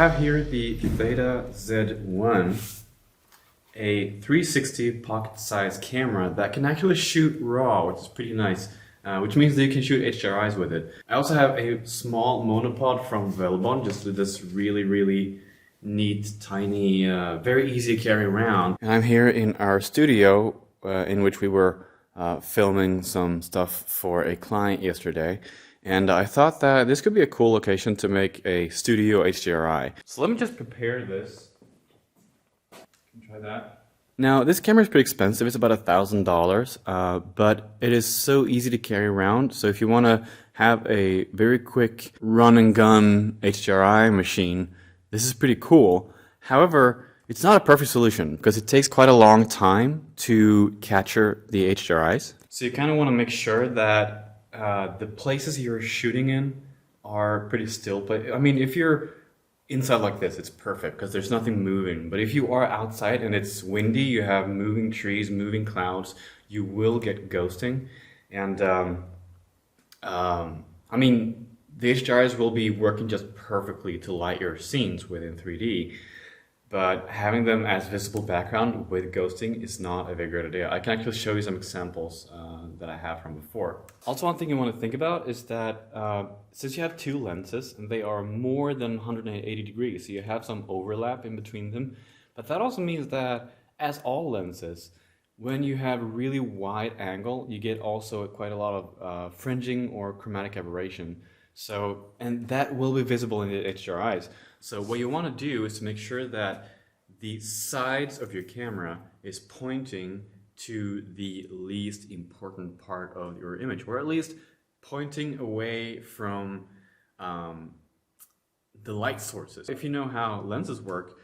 have here the Theta Z1, a 360 pocket-sized camera that can actually shoot RAW, which is pretty nice, which means that you can shoot HDRIs with it. I also have a small monopod from Velbon, just with this really neat, tiny, very easy to carry around. And I'm here in our studio, in which we were filming some stuff for a client yesterday. And I thought that this could be a cool location to make a studio HDRI. So let me just prepare this. Try that. Now, this camera is pretty expensive. It's about $1,000, but it is so easy to carry around. So if you want to have a very quick run and gun HDRI machine, this is pretty cool. However, it's not a perfect solution because it takes quite a long time to capture the HDRIs. So you kind of want to make sure that the places you're shooting in are pretty still. But I mean, if you're inside like this, it's perfect because there's nothing moving. But if you are outside and it's windy, you have moving trees, moving clouds, you will get ghosting. And I mean, the HDRIs will be working just perfectly to light your scenes within 3D. But having them as visible background with ghosting is not a very good idea. I can actually show you some examples that I have from before. Also, one thing you want to think about is that since you have two lenses and they are more than 180 degrees, so you have some overlap in between them. But that also means that, as all lenses, when you have a really wide angle, you get also quite a lot of fringing or chromatic aberration. So, and that will be visible in the HDRIs. So what you want to do is to make sure that the sides of your camera is pointing to the least important part of your image, or at least pointing away from the light sources. If you know how lenses work,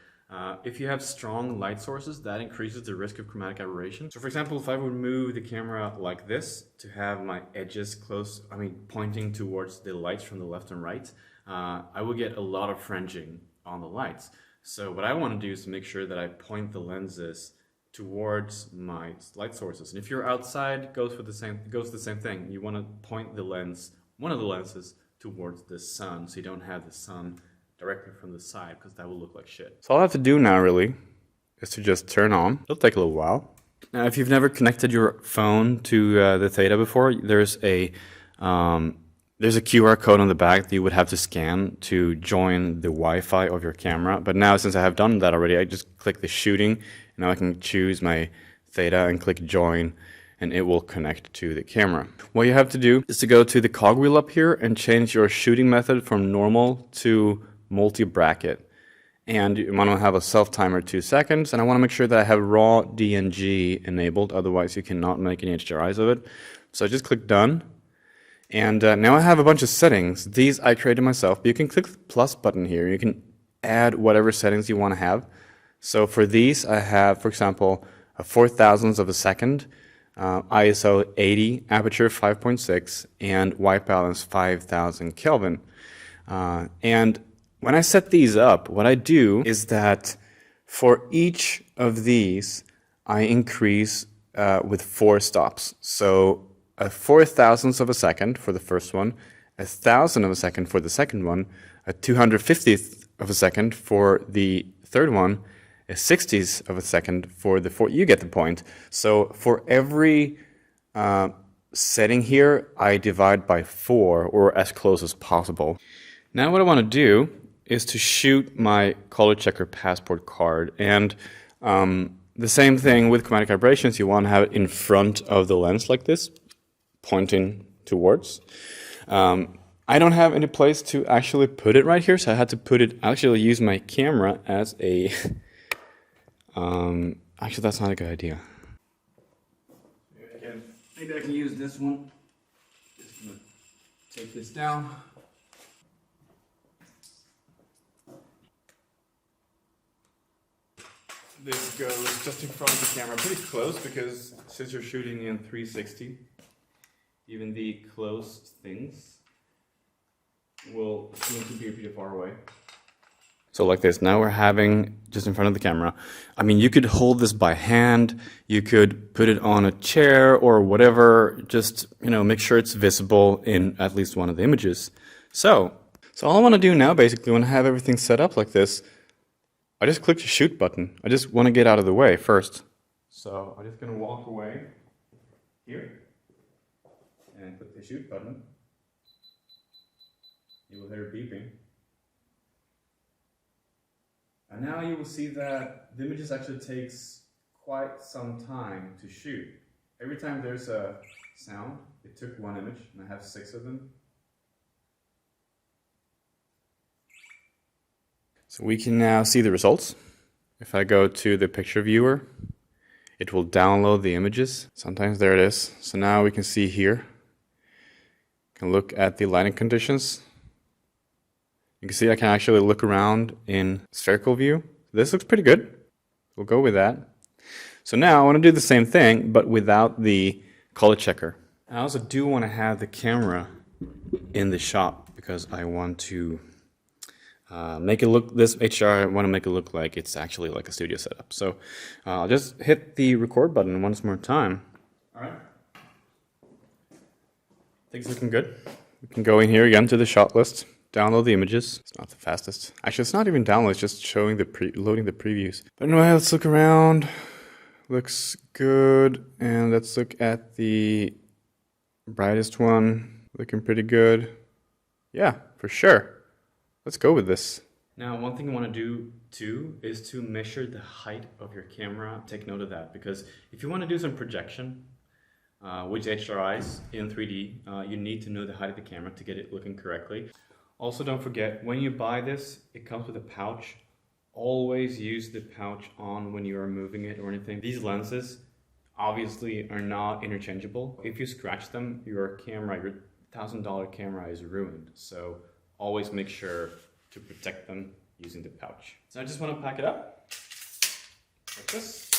if you have strong light sources, that increases the risk of chromatic aberration. So for example, if I would move the camera like this to have my edges close, pointing towards the lights from the left and right, I will get a lot of fringing on the lights. So what I want to do is to make sure that I point the lenses towards my light sources. And if you're outside, goes the same thing. You want to point the lens, one of the lenses, towards the sun, so you don't have the sun directly from the side, because that will look like shit. So all I have to do now really is to just turn on. It'll take a little while. Now, if you've never connected your phone to the Theta before, there's a QR code on the back that you would have to scan to join the Wi-Fi of your camera. But now, since I have done that already, I just click the shooting. Now I can choose my Theta and click join, and it will connect to the camera. What you have to do is to go to the cogwheel up here and change your shooting method from normal to multi-bracket. And you want to have a self-timer 2 seconds, and I want to make sure that I have raw DNG enabled, otherwise you cannot make any HDRIs of it. So I just click done. And now I have a bunch of settings. These I created myself, but you can click the plus button here. You can add whatever settings you want to have. So for these, I have, for example, a 4,000ths of a second, ISO 80, aperture 5.6, and white balance 5,000 Kelvin. And when I set these up, what I do is that for each of these, I increase with 4 stops. So a 4,000ths of a second for the first one, 1,000 of a second for the second one, a 250th of a second for the third one, a 60th of a second for the fourth. You get the point. So for every setting here, I divide by 4, or as close as possible. Now what I want to do is to shoot my color checker passport card. And the same thing with chromatic aberrations. You want to have it in front of the lens like this, pointing towards. I don't have any place to actually put it right here, so I had to actually use my camera as a... actually, that's not a good idea. Maybe I can use this one. Just gonna take this down. This goes just in front of the camera, pretty close, because since you're shooting in 360, even the close things will seem to be pretty far away. So like this, now we're having just in front of the camera. I mean, you could hold this by hand, you could put it on a chair or whatever, just, make sure it's visible in at least one of the images. So So all I want to do now, basically, when I have everything set up like this, I just click the shoot button. I just want to get out of the way first. So I'm just going to walk away here and click the shoot button. You will hear it beeping. And now you will see that the images actually takes quite some time to shoot. Every time there's a sound, it took one image, and I have 6 of them. So we can now see the results. If I go to the picture viewer, it will download the images. Sometimes there it is. So now we can see here. You can look at the lighting conditions. You can see I can actually look around in spherical view. This looks pretty good. We'll go with that. So now I want to do the same thing, but without the color checker. I also do want to have the camera in the shot because I want to make it look, this HDRI, I want to make it look like it's actually like a studio setup. So I'll just hit the record button once more time. All right. Things looking good. We can go in here again to the shot list, download the images. It's not the fastest. Actually, it's not even download, it's just showing the loading the previews. But anyway, let's look around. Looks good. And let's look at the brightest one. Looking pretty good. Yeah, for sure. Let's go with this. Now, one thing I want to do too is to measure the height of your camera. Take note of that, because if you want to do some projection with HDRIs in 3D, you need to know the height of the camera to get it looking correctly. Also, don't forget, when you buy this, it comes with a pouch. Always use the pouch on when you are moving it or anything. These lenses obviously are not interchangeable. If you scratch them, your camera, your $1,000 camera is ruined. So always make sure to protect them using the pouch. So I just want to pack it up like this.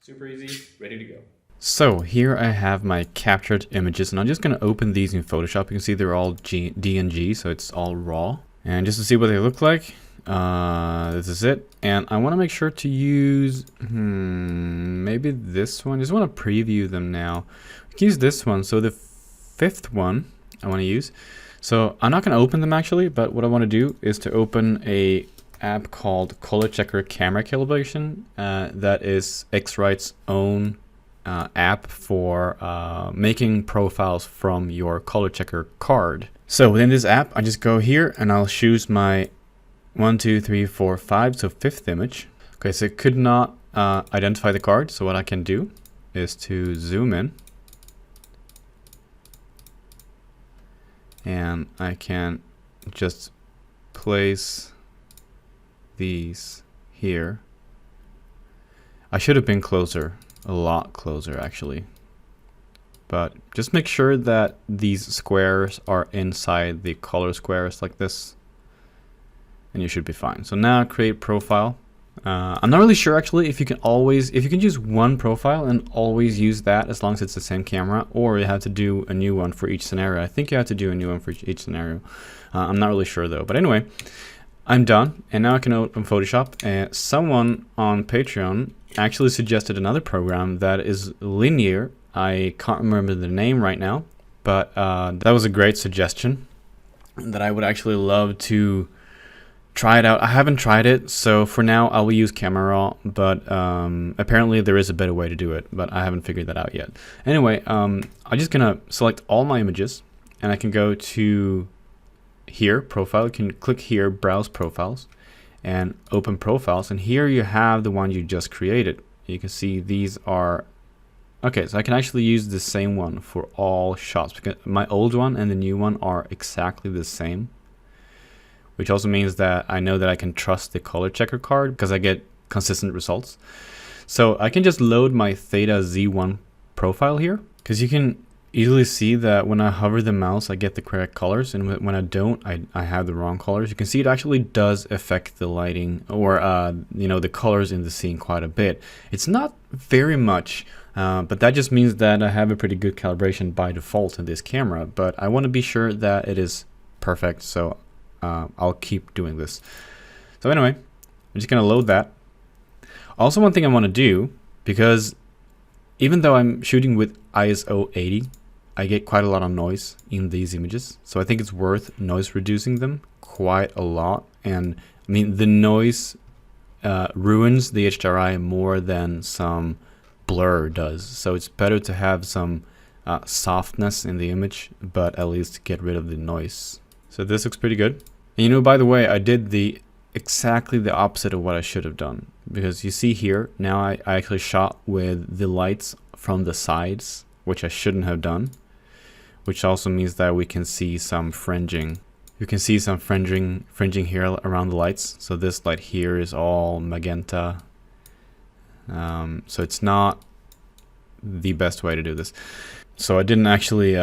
Super easy, ready to go. So here I have my captured images, and I'm just going to open these in Photoshop. You can see they're all DNG, so it's all raw. And just to see what they look like, this is it. And I want to make sure to use, maybe this one. I just want to preview them now. We can use this one. So the 5th one I want to use. So I'm not going to open them actually, but what I want to do is to open a app called Color Checker Camera Calibration. That is X-Rite's own app for making profiles from your color checker card. So within this app, I just go here and I'll choose my 1, 2, 3, 4, 5, so 5th image. Okay, so it could not identify the card. So what I can do is to zoom in, and I can just place these here. I should have been closer, a lot closer actually. But just make sure that these squares are inside the color squares like this, and you should be fine. So now create profile. I'm not really sure actually if you can use one profile and always use that as long as it's the same camera, or you have to do a new one for each scenario. I think you have to do a new one for each scenario. I'm not really sure though. But anyway, I'm done, and now I can open Photoshop. And someone on Patreon actually suggested another program that is linear. I can't remember the name right now, but that was a great suggestion that I would actually love to try it out. I haven't tried it, so for now I will use Camera Raw, but apparently there is a better way to do it, but I haven't figured that out yet. Anyway, I'm just gonna select all my images, and I can go to here, Profile. You can click here, Browse Profiles, and open Profiles, and here you have the one you just created. You can see these are okay, so I can actually use the same one for all shots, because my old one and the new one are exactly the same, which also means that I know that I can trust the color checker card because I get consistent results. So I can just load my Theta Z1 profile here, because you can easily see that when I hover the mouse I get the correct colors, and when I don't, I have the wrong colors. You can see it actually does affect the lighting, or you know, the colors in the scene quite a bit. It's not very much, but that just means that I have a pretty good calibration by default in this camera, but I want to be sure that it is perfect, so I'll keep doing this. So anyway, I'm just gonna load that. Also, one thing I want to do, because even though I'm shooting with ISO 80, I get quite a lot of noise in these images. So I think it's worth noise reducing them quite a lot. And I mean, the noise ruins the HDRI more than some blur does. So it's better to have some softness in the image, but at least get rid of the noise. So this looks pretty good. And you know, by the way, I did exactly the opposite of what I should have done, because you see here, now I actually shot with the lights from the sides, which I shouldn't have done, which also means that we can see some fringing. You can see some fringing here around the lights. So this light here is all magenta. So it's not the best way to do this. So I didn't actually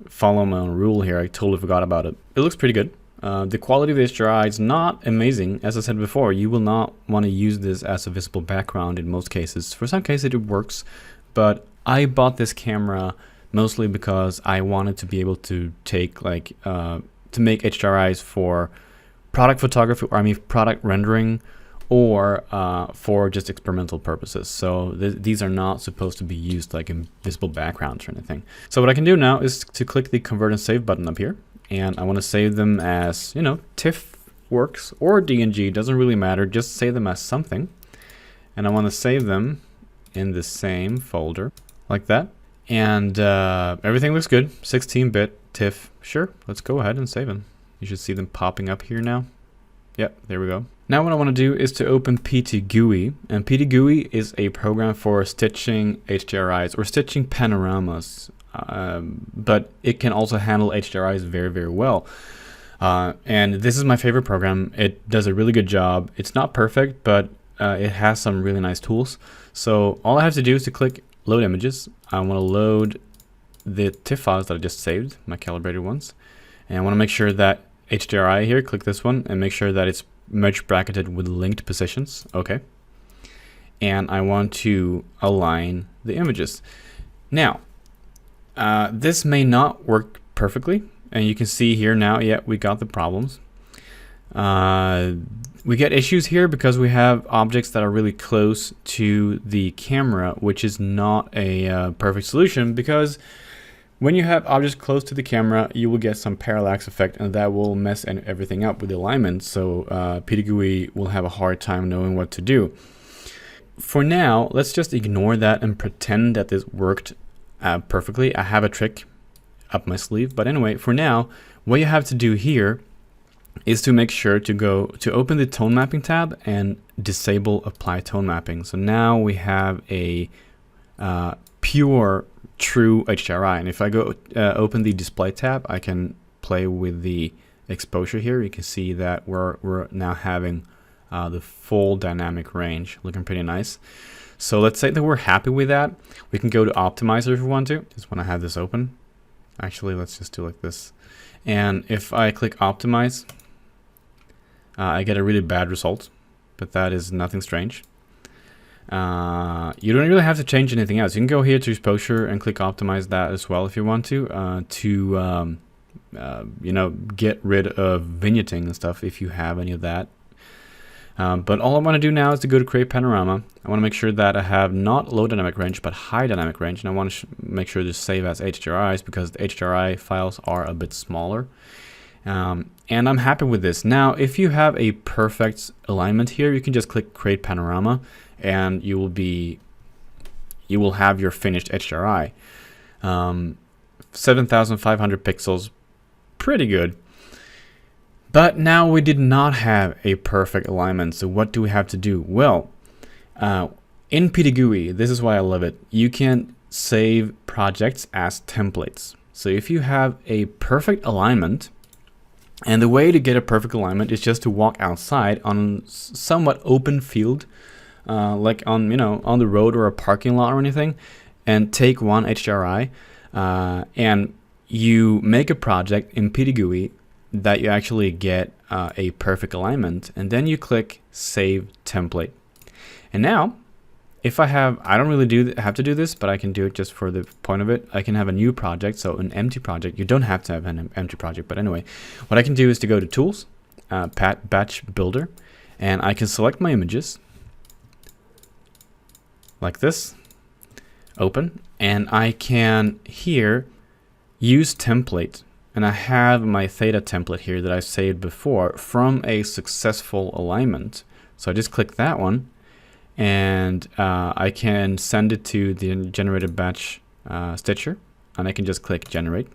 follow my own rule here. I totally forgot about it. It looks pretty good. The quality of the HDRI is not amazing. As I said before, you will not want to use this as a visible background in most cases. For some cases it works, but I bought this camera mostly because I wanted to be able to take to make HDRIs for product photography, or I mean product rendering, or for just experimental purposes. So these are not supposed to be used like in visible backgrounds or anything. So what I can do now is to click the convert and save button up here, and I want to save them as, you know, TIFF works or DNG, doesn't really matter, just save them as something. And I want to save them in the same folder like that. And everything looks good. 16-bit TIFF. Sure, let's go ahead and save them. You should see them popping up here now. Yep, there we go. Now what I want to do is to open PTGUI, and PTGUI is a program for stitching HDRIs or stitching panoramas, but it can also handle HDRIs very, very well. And this is my favorite program. It does a really good job. It's not perfect, but it has some really nice tools. So all I have to do is to click load images. I want to load the TIFF files that I just saved, my calibrated ones. And I want to make sure that HDRI here, click this one, and make sure that it's merge bracketed with linked positions. Okay. And I want to align the images. Now, this may not work perfectly. And you can see here now, yeah, we got the problems. We get issues here because we have objects that are really close to the camera, which is not a perfect solution, because when you have objects close to the camera, you will get some parallax effect, and that will mess everything up with the alignment. So PTGUI will have a hard time knowing what to do. For now, let's just ignore that and pretend that this worked perfectly. I have a trick up my sleeve, but anyway, for now, what you have to do here is to make sure to open the tone mapping tab and disable apply tone mapping. So now we have a pure true HDRI, and if I go open the display tab, I can play with the exposure here. You can see that we're now having the full dynamic range, looking pretty nice. So let's say that we're happy with that. We can go to optimizer if we want to. Just want to have this open. Actually, let's just do like this. And if I click optimize, I get a really bad result, but that is nothing strange. You don't really have to change anything else. You can go here to exposure and click optimize that as well if you want to you know, get rid of vignetting and stuff if you have any of that. But all I want to do now is to go to create panorama. I want to make sure that I have not low dynamic range but high dynamic range, and I want to make sure to save as HDRIs because the HDRI files are a bit smaller. And I'm happy with this. Now, if you have a perfect alignment here, you can just click create panorama, and you will have your finished HDRI. 7,500 pixels, pretty good. But now we did not have a perfect alignment. So what do we have to do? Well, in PTGUI, this is why I love it. You can save projects as templates. So if you have a perfect alignment, and the way to get a perfect alignment is just to walk outside on somewhat open field, like on the road or a parking lot or anything, and take one HDRI, and you make a project in PTGUI that you actually get a perfect alignment, and then you click save template. And now, if I don't really have to do this, but I can do it just for the point of it. I can have a new project, so an empty project. You don't have to have an empty project, but anyway, what I can do is to go to Tools, Batch Builder, and I can select my images like this, open, and I can here use template, and I have my theta template here that I saved before from a successful alignment. So I just click that one, and I can send it to the generated batch stitcher, and I can just click generate.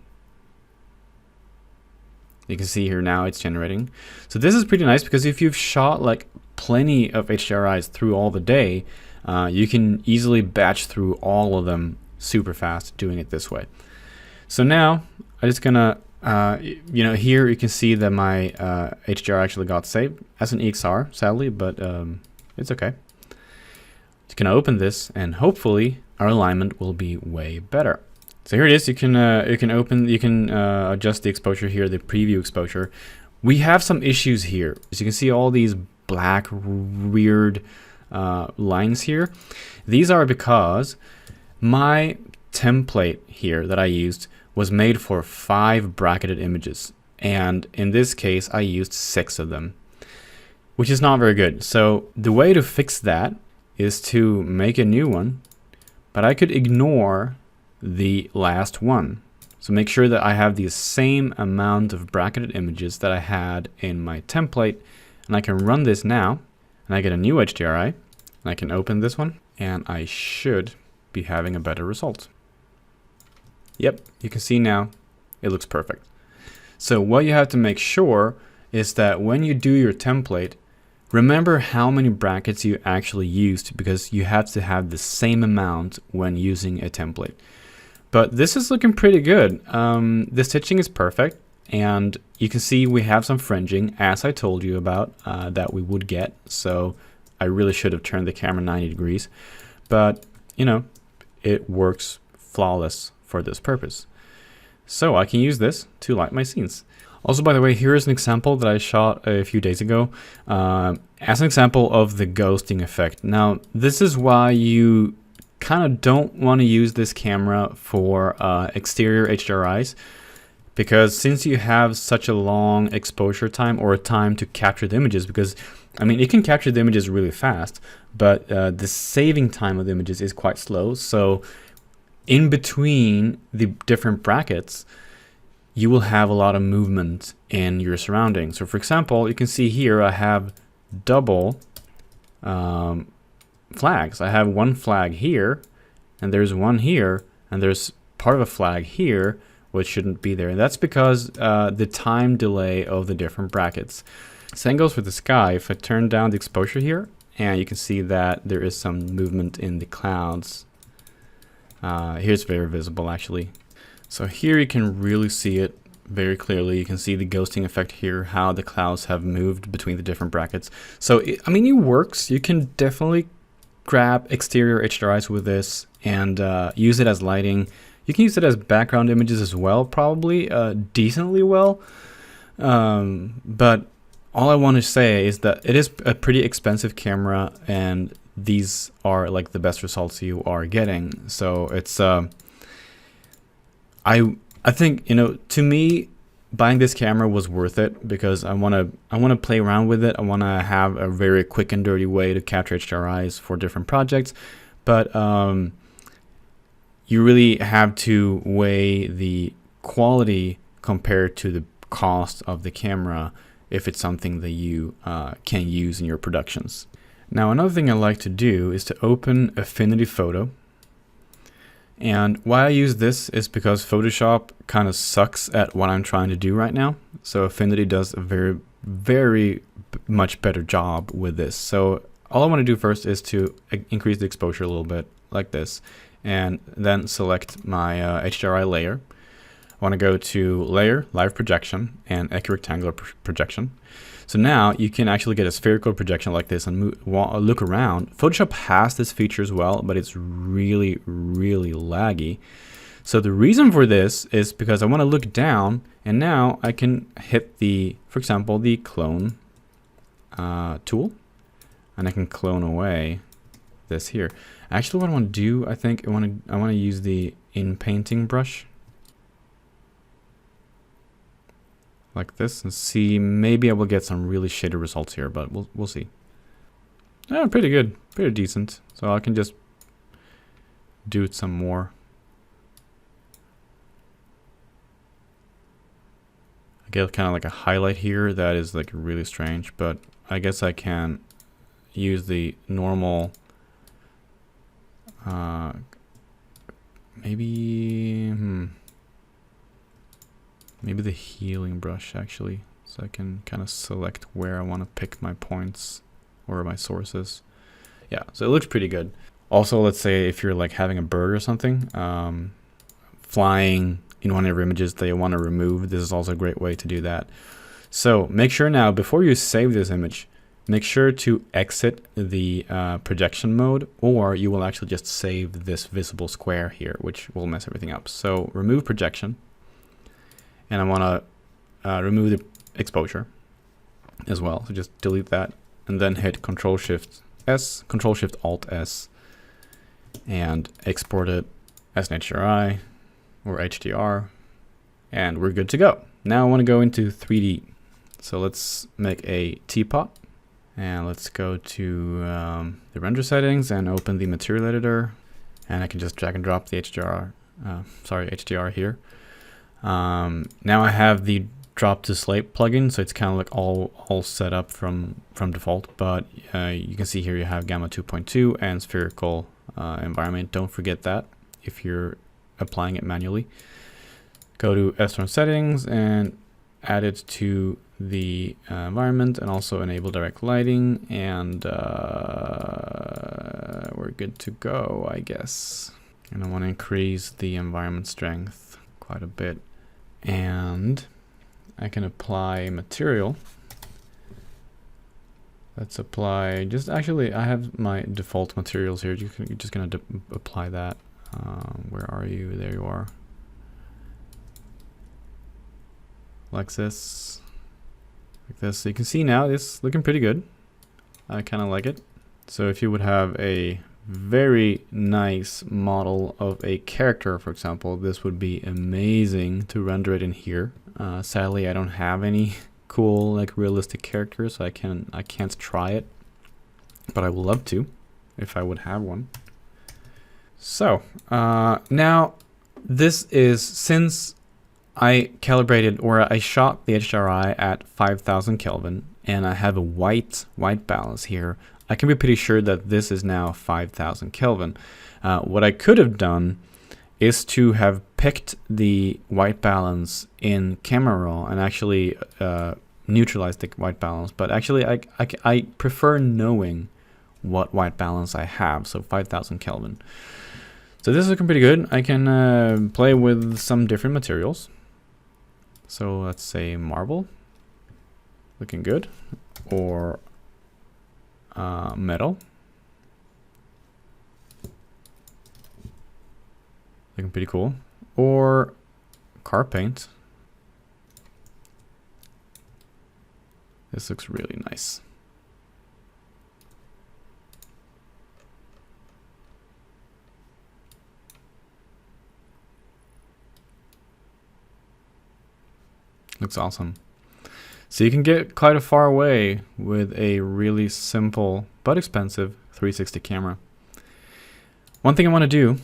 You can see here now it's generating. So this is pretty nice, because if you've shot like plenty of HDRIs through all the day, you can easily batch through all of them super fast doing it this way. So now I'm just gonna, here you can see that my HDR actually got saved as an EXR, sadly, but it's okay. Just gonna open this, and hopefully our alignment will be way better. So here it is. You can adjust the exposure here, the preview exposure. We have some issues here. As you can see, all these black weird lines here. These are because my template here that I used was made for 5 bracketed images, and in this case I used 6 of them, which is not very good. So the way to fix that is to make a new one, but I could ignore the last one. So make sure that I have the same amount of bracketed images that I had in my template, and I can run this now, and I get a new HDRI, and I can open this one, and I should be having a better result. Yep, you can see now it looks perfect. So what you have to make sure is that when you do your template, remember how many brackets you actually used, because you have to have the same amount when using a template. But this is looking pretty good. The stitching is perfect, and you can see we have some fringing, as I told you about, that we would get. So I really should have turned the camera 90 degrees, but it works flawless for this purpose. So I can use this to light my scenes. Also, by the way, here is an example that I shot a few days ago as an example of the ghosting effect. Now, this is why you kind of don't want to use this camera for exterior HDRIs, because since you have such a long exposure time, or a time to capture the images, because I mean, it can capture the images really fast, but the saving time of the images is quite slow. So in between the different brackets, you will have a lot of movement in your surroundings. So for example, you can see here I have double flags. I have one flag here, and there's one here, and there's part of a flag here which shouldn't be there, and that's because the time delay of the different brackets. Same goes for the sky. If I turn down the exposure here, and you can see that there is some movement in the clouds. Here's very visible actually. So here you can really see it very clearly. You can see the ghosting effect here, how the clouds have moved between the different brackets. So it works. You can definitely grab exterior HDRIs with this and use it as lighting. You can use it as background images as well, probably decently well. But all I want to say is that it is a pretty expensive camera, and these are like the best results you are getting. So it's I think, to me, buying this camera was worth it, because I want to play around with it. I want to have a very quick and dirty way to capture HDRIs for different projects. But you really have to weigh the quality compared to the cost of the camera if it's something that you can use in your productions. Now, another thing I like to do is to open Affinity Photo. And why I use this is because Photoshop kind of sucks at what I'm trying to do right now. So Affinity does a very, very much better job with this. So all I want to do first is to increase the exposure a little bit, like this, and then select my HDRI layer. I want to go to Layer, Live Projection, and Equirectangular Projection. So now you can actually get a spherical projection like this and look around. Photoshop has this feature as well, but it's really, really laggy. So the reason for this is because I want to look down, and now I can hit for example, the clone tool, and I can clone away this here. Actually, what I want to do, I think I want to use the in-painting brush like this, and see, maybe I will get some really shady results here, but we'll see. Yeah, pretty good, pretty decent. So I can just do it some more. get kind of like a highlight here that is like really strange, but I guess I can use the normal, maybe the healing brush actually, so I can kind of select where I want to pick my points or my sources. Yeah, so it looks pretty good. Also, let's say if you're like having a bird or something flying in one of your images that you want to remove, this is also a great way to do that. So make sure now, before you save this image, make sure to exit the projection mode, or you will actually just save this visible square here, which will mess everything up. So remove projection, and I want to remove the exposure as well. So just delete that, and then hit Control-Shift-S, Control-Shift-Alt-S, and export it as an HDRI or HDR, and we're good to go. Now I want to go into 3D. So let's make a teapot, and let's go to the render settings and open the material editor, and I can just drag and drop the HDR here. Now I have the drop to slate plugin, so it's kind of like all set up from default, but you can see here you have gamma 2.2 and spherical environment. Don't forget that if you're applying it manually. Go to S-Turn settings and add it to the environment, and also enable direct lighting, and we're good to go, I guess. And I want to increase the environment strength quite a bit, and I can apply material. Let's apply actually I have my default materials here. You're just gonna apply that. Where are you? There you are. Like this. So you can see now it's looking pretty good. I kind of like it. So if you would have a very nice model of a character, for example, this would be amazing to render it in here. Sadly, I don't have any cool like realistic characters, so I can't try it, but I would love to if I would have one. So now this is, since I calibrated, or I shot the HDRI at 5000 Kelvin, and I have a white balance here, I can be pretty sure that this is now 5000 Kelvin. What I could have done is to have picked the white balance in camera raw and actually neutralize the white balance, but actually I prefer knowing what white balance I have, so 5000 Kelvin. So this is looking pretty good. I can play with some different materials. So let's say marble, looking good, or metal, looking pretty cool, or car paint. This looks really nice. Looks awesome. So you can get quite a far away with a really simple but expensive 360 camera. One thing I want to do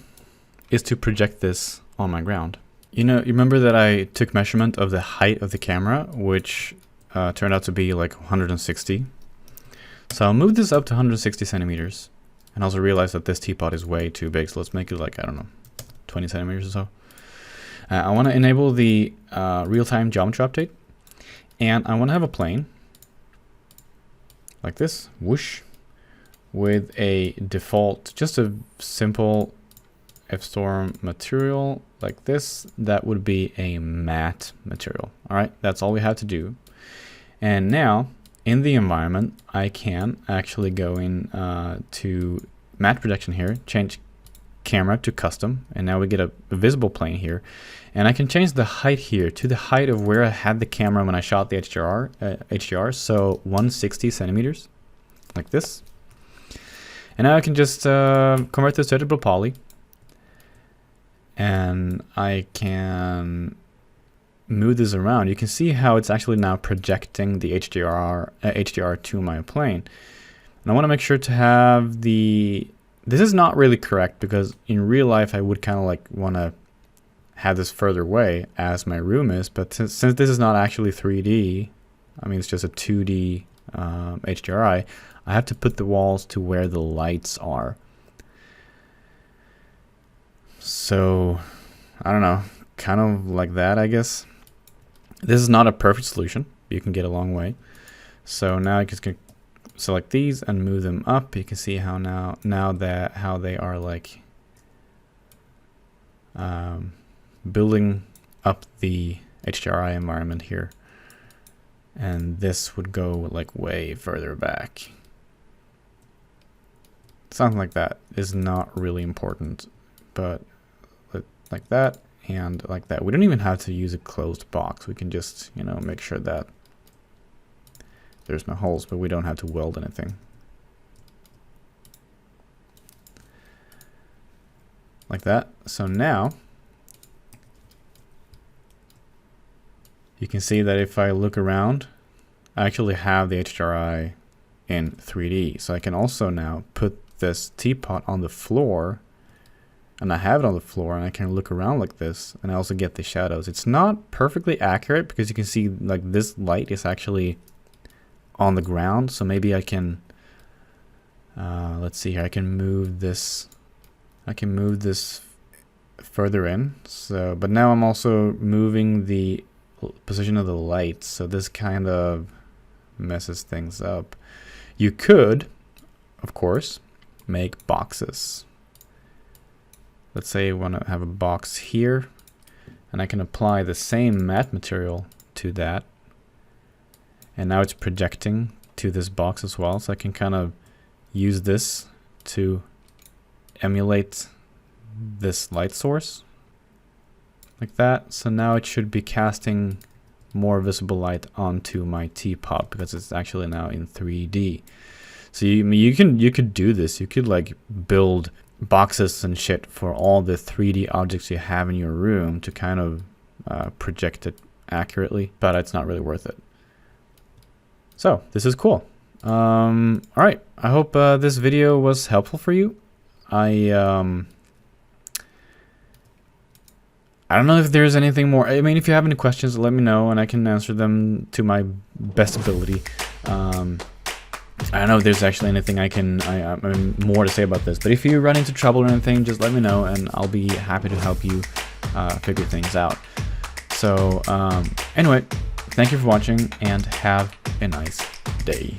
is to project this on my ground. You remember that I took measurement of the height of the camera, which turned out to be like 160. So I'll move this up to 160 centimeters, and also realize that this teapot is way too big. So let's make it like, I don't know, 20 centimeters or so. I want to enable the real-time geometry update, and I want to have a plane like this, whoosh, with a default, just a simple F-Storm material like this. That would be a matte material. All right, that's all we have to do. And now in the environment, I can actually go in to matte projection here, change camera to custom, and now we get a visible plane here, and I can change the height here to the height of where I had the camera when I shot the HDR, so 160 centimeters like this. And now I can just convert this to editable poly, and I can move this around. You can see how it's actually now projecting the HDR to my plane. And I want to make sure to have the, this is not really correct, because in real life I would kind of like want to have this further away as my room is, but since this is not actually 3D, I mean it's just a 2D HDRI, I have to put the walls to where the lights are. So I don't know, kind of like that, I guess. This is not a perfect solution. You can get a long way. So now I just can select these and move them up. You can see how now that how they are like building up the HDRI environment here. And this would go like way further back. Something like that is not really important, but like that and like that. We don't even have to use a closed box. We can just, you know, make sure that there's no holes, but we don't have to weld anything. Like that. So now you can see that if I look around, I actually have the HDRI in 3D. So I can also now put this teapot on the floor, and I have it on the floor, and I can look around like this, and I also get the shadows. It's not perfectly accurate because you can see like this light is actually on the ground. So maybe I can, let's see here, I can move this further in. So, but now I'm also moving the position of the lights, so this kind of messes things up. You could, of course, make boxes. Let's say I want to have a box here, and I can apply the same matte material to that, and now it's projecting to this box as well. So I can kind of use this to emulate this light source like that. So now it should be casting more visible light onto my teapot because it's actually now in 3D. So you could do this. You could like build boxes and shit for all the 3D objects you have in your room to kind of project it accurately, but it's not really worth it. So this is cool. All right, I hope this video was helpful for you. I don't know if there's anything more. I mean, if you have any questions, let me know and I can answer them to my best ability. I don't know if there's actually anything I mean, more to say about this, but if you run into trouble or anything, just let me know and I'll be happy to help you figure things out. So anyway, thank you for watching and have a nice day.